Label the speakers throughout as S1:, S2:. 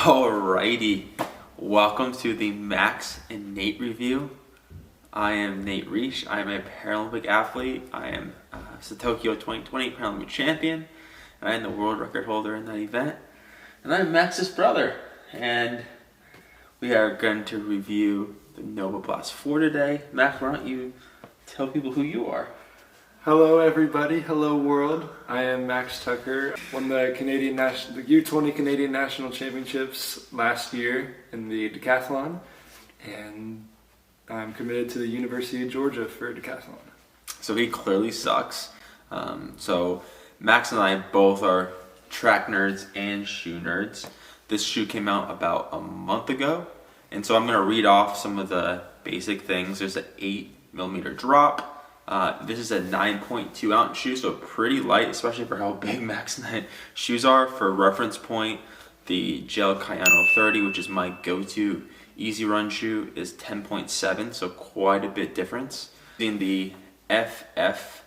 S1: Alrighty, welcome to the Max and Nate review. I am Nate Reich. I am a Paralympic athlete. I am the Tokyo 2020 Paralympic champion. I am the world record holder in that event. And I'm Max's brother. And we are going to review the NovaBlast 4 today. Max, why don't you tell people who you are?
S2: Hello everybody, hello world. I am Max Tucker. Won the U20 Canadian National Championships last year in the decathlon, and I'm committed to the University of Georgia for decathlon.
S1: So he clearly sucks. So Max and I both are track nerds and shoe nerds. This shoe came out about a month ago, and so I'm going to read off some of the basic things. There's an 8mm drop. This is a 9.2 ounce shoe, so pretty light, especially for how big Max and I shoes are. For reference point, the Gel Cayano 30, which is my go-to easy run shoe, is 10.7, so quite a bit difference. In the FF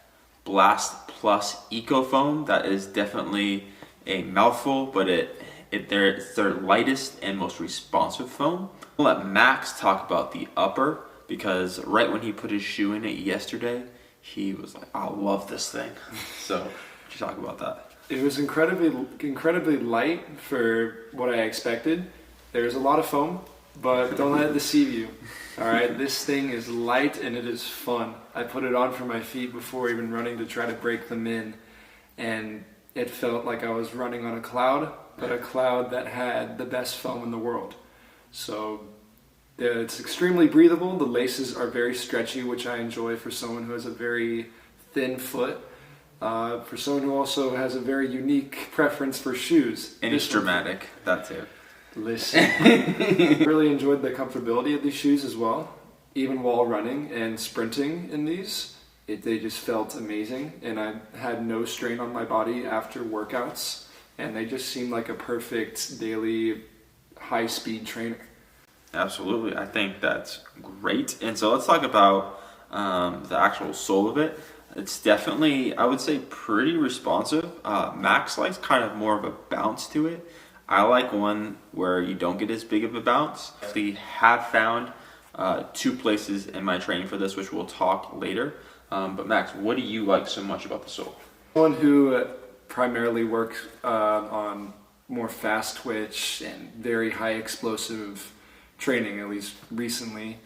S1: Blast Plus Eco Foam, that is definitely a mouthful, but it's their lightest and most responsive foam. I'll let Max talk about the upper, because right when he put his shoe in it yesterday, he was like, I love this thing. So, could you talk about that?
S2: It was incredibly light for what I expected. There's a lot of foam, but don't let it deceive you. Alright, this thing is light and it is fun. I put it on for my feet before even running to try to break them in, and it felt like I was running on a cloud, but a cloud that had the best foam in the world. So it's extremely breathable. The laces are very stretchy, which I enjoy for someone who has a very thin foot. For someone who also has a very unique preference for shoes.
S1: And it's dramatic, that too.
S2: Listen, I really enjoyed the comfortability of these shoes as well. Even while running and sprinting in these, they just felt amazing. And I had no strain on my body after workouts. And they just seemed like a perfect daily high-speed trainer.
S1: Absolutely, I think that's great. And so let's talk about the actual sole of it. It's definitely, I would say, pretty responsive. Max likes kind of more of a bounce to it. I like one where you don't get as big of a bounce. I actually have found two places in my training for this, which we'll talk later. But Max, what do you like so much about the sole?
S2: Someone who primarily works on more fast twitch and very high explosive training, at least recently,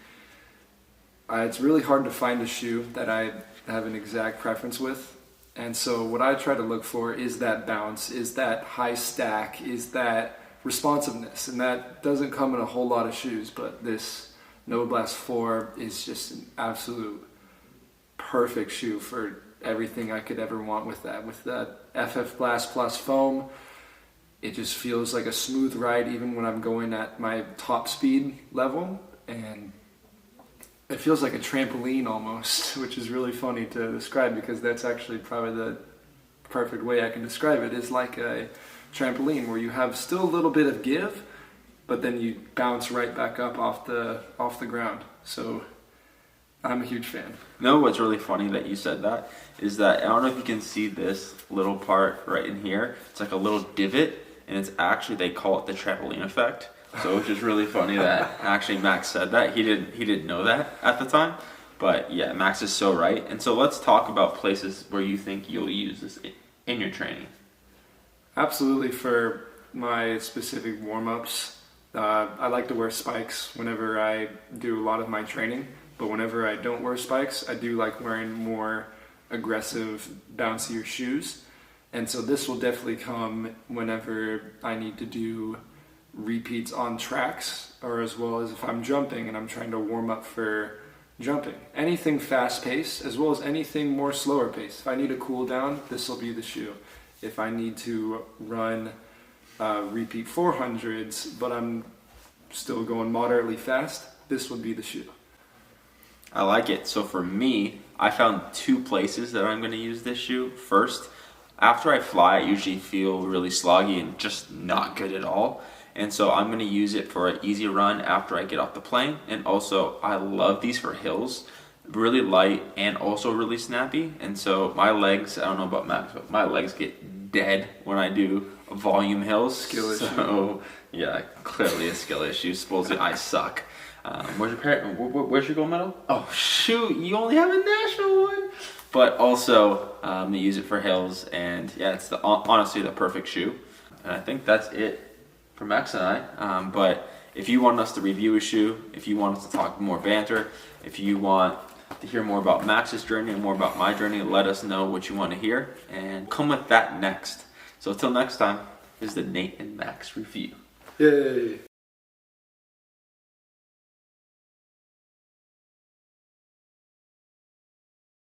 S2: it's really hard to find a shoe that I have an exact preference with. And so what I try to look for is that bounce, is that high stack, is that responsiveness. And that doesn't come in a whole lot of shoes, but this NovaBlast 4 is just an absolute perfect shoe for everything I could ever want with that. With that FF Blast Plus foam, it just feels like a smooth ride even when I'm going at my top speed level, and it feels like a trampoline almost, which is really funny to describe because that's actually probably the perfect way I can describe it. It's like a trampoline where you have still a little bit of give, but then you bounce right back up off the ground. So I'm a huge fan.
S1: No, what's really funny that you said that is that, I don't know if you can see this little part right in here. It's like a little divot, and it's actually, they call it the trampoline effect. So which is really funny that actually Max said that. He didn't know that at the time. But yeah, Max is so right. And so let's talk about places where you think you'll use this in your training.
S2: Absolutely. For my specific warm-ups, I like to wear spikes whenever I do a lot of my training. But whenever I don't wear spikes, I do like wearing more aggressive, bouncier shoes. And so this will definitely come whenever I need to do repeats on tracks, or as well as if I'm jumping and I'm trying to warm up for jumping. Anything fast-paced, as well as anything more slower paced. If I need a cool down, this will be the shoe. If I need to run repeat 400s, but I'm still going moderately fast, this would be the shoe.
S1: I like it. So for me, I found two places that I'm going to use this shoe. First, after I fly, I usually feel really sloggy and just not good at all. And so I'm going to use it for an easy run after I get off the plane. And also, I love these for hills. Really light and also really snappy. And so my legs, I don't know about Max, but my legs get dead when I do volume hills.
S2: Skill issue.
S1: So yeah, clearly a skill issue. Supposedly I suck. Where's your gold medal? Oh shoot, you only have a national one. But also, they use it for hills, and yeah, it's honestly the perfect shoe. And I think that's it for Max and I. But if you want us to review a shoe, if you want us to talk more banter, if you want to hear more about Max's journey and more about my journey, let us know what you want to hear, and come with that next. So until next time, this is the Nate and Max review.
S2: Yay!